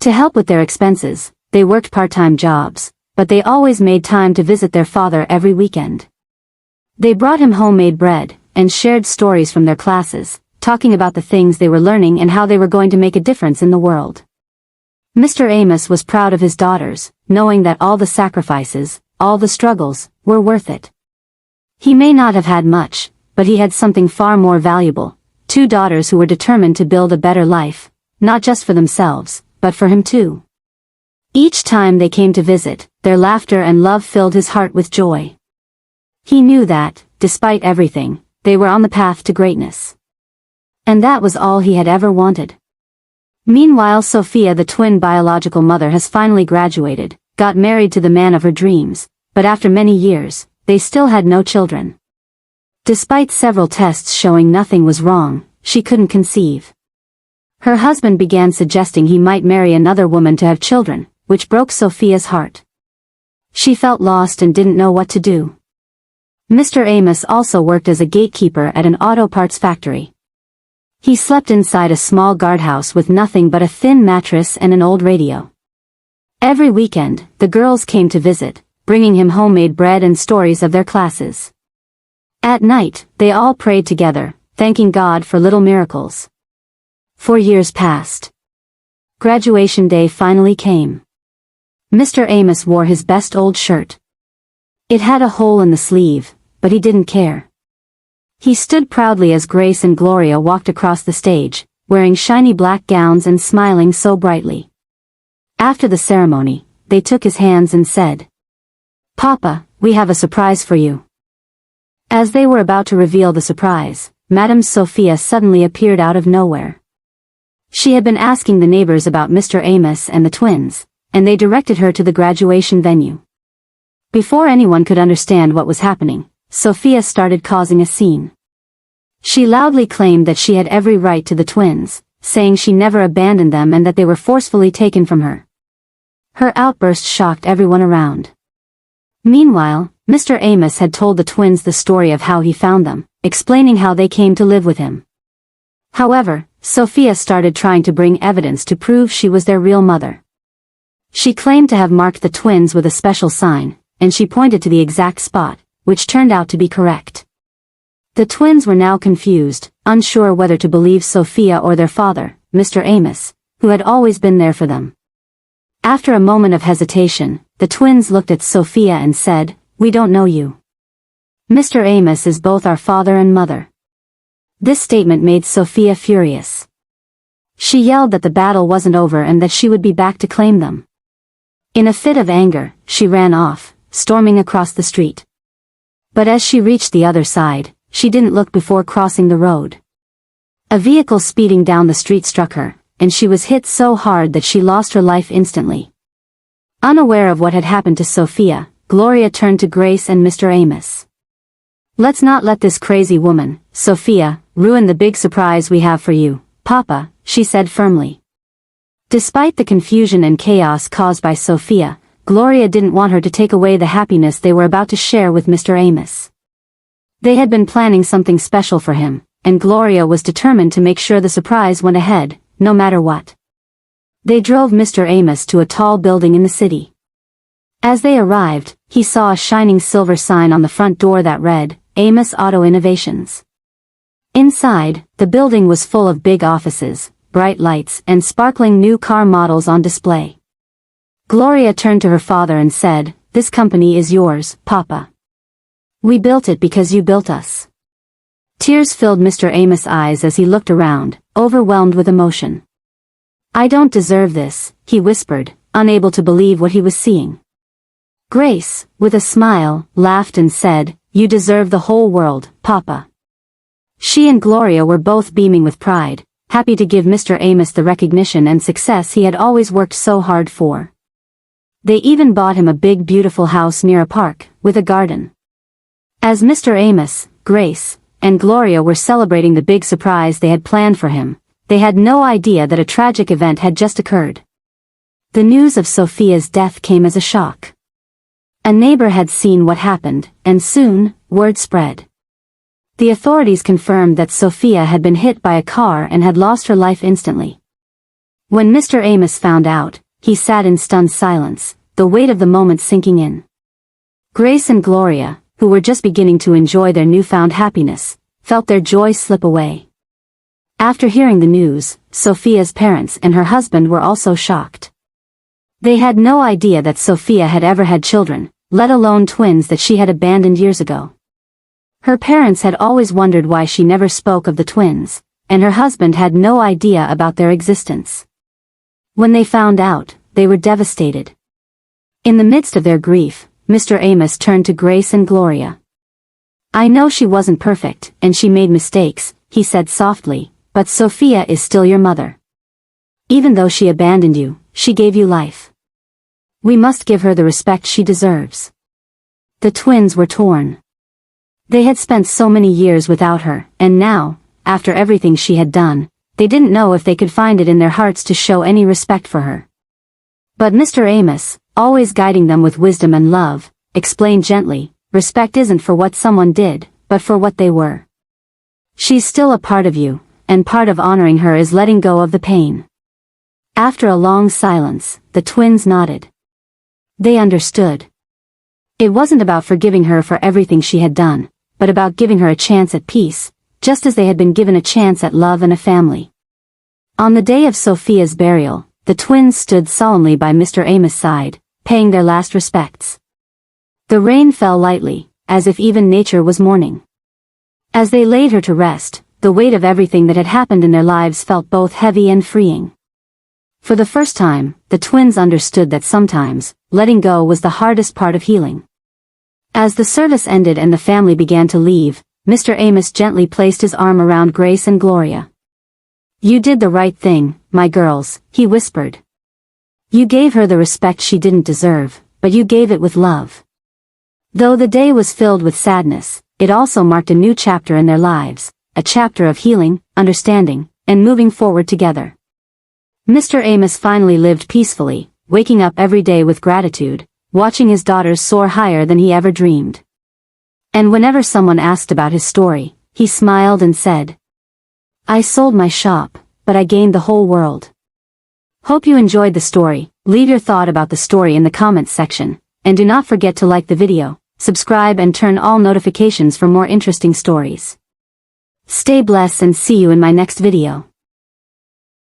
To help with their expenses, they worked part-time jobs, but they always made time to visit their father every weekend. They brought him homemade bread, and shared stories from their classes, talking about the things they were learning and how they were going to make a difference in the world. Mr. Amos was proud of his daughters, knowing that all the sacrifices, all the struggles, were worth it. He may not have had much, but he had something far more valuable, 2 daughters who were determined to build a better life, not just for themselves, but for him too. Each time they came to visit, their laughter and love filled his heart with joy. He knew that, despite everything, they were on the path to greatness. And that was all he had ever wanted. Meanwhile, Sophia, the twin biological mother, has finally graduated, got married to the man of her dreams, but after many years, they still had no children. Despite several tests showing nothing was wrong, she couldn't conceive. Her husband began suggesting he might marry another woman to have children, which broke Sophia's heart. She felt lost and didn't know what to do. Mr. Amos also worked as a gatekeeper at an auto parts factory. He slept inside a small guardhouse with nothing but a thin mattress and an old radio. Every weekend, the girls came to visit, bringing him homemade bread and stories of their classes. At night, they all prayed together, thanking God for little miracles. 4 years passed. Graduation day finally came. Mr. Amos wore his best old shirt. It had a hole in the sleeve, but he didn't care. He stood proudly as Grace and Gloria walked across the stage, wearing shiny black gowns and smiling so brightly. After the ceremony, they took his hands and said, "Papa, we have a surprise for you." As they were about to reveal the surprise, Madame Sophia suddenly appeared out of nowhere. She had been asking the neighbors about Mr. Amos and the twins, and they directed her to the graduation venue. Before anyone could understand what was happening, Sophia started causing a scene. She loudly claimed that she had every right to the twins, saying she never abandoned them and that they were forcefully taken from her. Her outburst shocked everyone around. Meanwhile, Mr. Amos had told the twins the story of how he found them, explaining how they came to live with him. However, Sophia started trying to bring evidence to prove she was their real mother. She claimed to have marked the twins with a special sign, and she pointed to the exact spot, which turned out to be correct. The twins were now confused, unsure whether to believe Sophia or their father, Mr. Amos, who had always been there for them. After a moment of hesitation, the twins looked at Sophia and said, "We don't know you. Mr. Amos is both our father and mother." This statement made Sophia furious. She yelled that the battle wasn't over and that she would be back to claim them. In a fit of anger, she ran off, storming across the street. But as she reached the other side, she didn't look before crossing the road. A vehicle speeding down the street struck her, and she was hit so hard that she lost her life instantly. Unaware of what had happened to Sophia, Gloria turned to Grace and Mr. Amos. "Let's not let this crazy woman, Sophia, ruin the big surprise we have for you, Papa," she said firmly. Despite the confusion and chaos caused by Sophia, Gloria didn't want her to take away the happiness they were about to share with Mr. Amos. They had been planning something special for him, and Gloria was determined to make sure the surprise went ahead, no matter what. They drove Mr. Amos to a tall building in the city. As they arrived, he saw a shining silver sign on the front door that read, "Amos Auto Innovations." Inside, the building was full of big offices, bright lights, and sparkling new car models on display. Gloria turned to her father and said, "This company is yours, Papa. We built it because you built us." Tears filled Mr. Amos' eyes as he looked around, overwhelmed with emotion. "I don't deserve this," he whispered, unable to believe what he was seeing. Grace, with a smile, laughed and said, "You deserve the whole world, Papa." She and Gloria were both beaming with pride, happy to give Mr. Amos the recognition and success he had always worked so hard for. They even bought him a big beautiful house near a park, with a garden. As Mr. Amos, Grace, and Gloria were celebrating the big surprise they had planned for him, they had no idea that a tragic event had just occurred. The news of Sophia's death came as a shock. A neighbor had seen what happened, and soon, word spread. The authorities confirmed that Sophia had been hit by a car and had lost her life instantly. When Mr. Amos found out, he sat in stunned silence, the weight of the moment sinking in. Grace and Gloria, who were just beginning to enjoy their newfound happiness, felt their joy slip away. After hearing the news, Sophia's parents and her husband were also shocked. They had no idea that Sophia had ever had children, let alone twins that she had abandoned years ago. Her parents had always wondered why she never spoke of the twins, and her husband had no idea about their existence. When they found out, they were devastated. In the midst of their grief, Mr. Amos turned to Grace and Gloria. "I know she wasn't perfect, and she made mistakes," he said softly, "but Sophia is still your mother. Even though she abandoned you, she gave you life. We must give her the respect she deserves." The twins were torn. They had spent so many years without her, and now, after everything she had done, they didn't know if they could find it in their hearts to show any respect for her. But Mr. Amos, always guiding them with wisdom and love, explained gently, "Respect isn't for what someone did, but for what they were. She's still a part of you, and part of honoring her is letting go of the pain." After a long silence, the twins nodded. They understood. It wasn't about forgiving her for everything she had done, but about giving her a chance at peace, just as they had been given a chance at love and a family. On the day of Sophia's burial, the twins stood solemnly by Mr. Amos' side, paying their last respects. The rain fell lightly, as if even nature was mourning. As they laid her to rest, the weight of everything that had happened in their lives felt both heavy and freeing. For the first time, the twins understood that sometimes, letting go was the hardest part of healing. As the service ended and the family began to leave, Mr. Amos gently placed his arm around Grace and Gloria. "You did the right thing, my girls," he whispered. "You gave her the respect she didn't deserve, but you gave it with love." Though the day was filled with sadness, it also marked a new chapter in their lives, a chapter of healing, understanding, and moving forward together. Mr. Amos finally lived peacefully, waking up every day with gratitude, watching his daughters soar higher than he ever dreamed. And whenever someone asked about his story, he smiled and said, "I sold my shop, but I gained the whole world." Hope you enjoyed the story. Leave your thought about the story in the comments section, and do not forget to like the video, subscribe and turn all notifications for more interesting stories. Stay blessed and see you in my next video.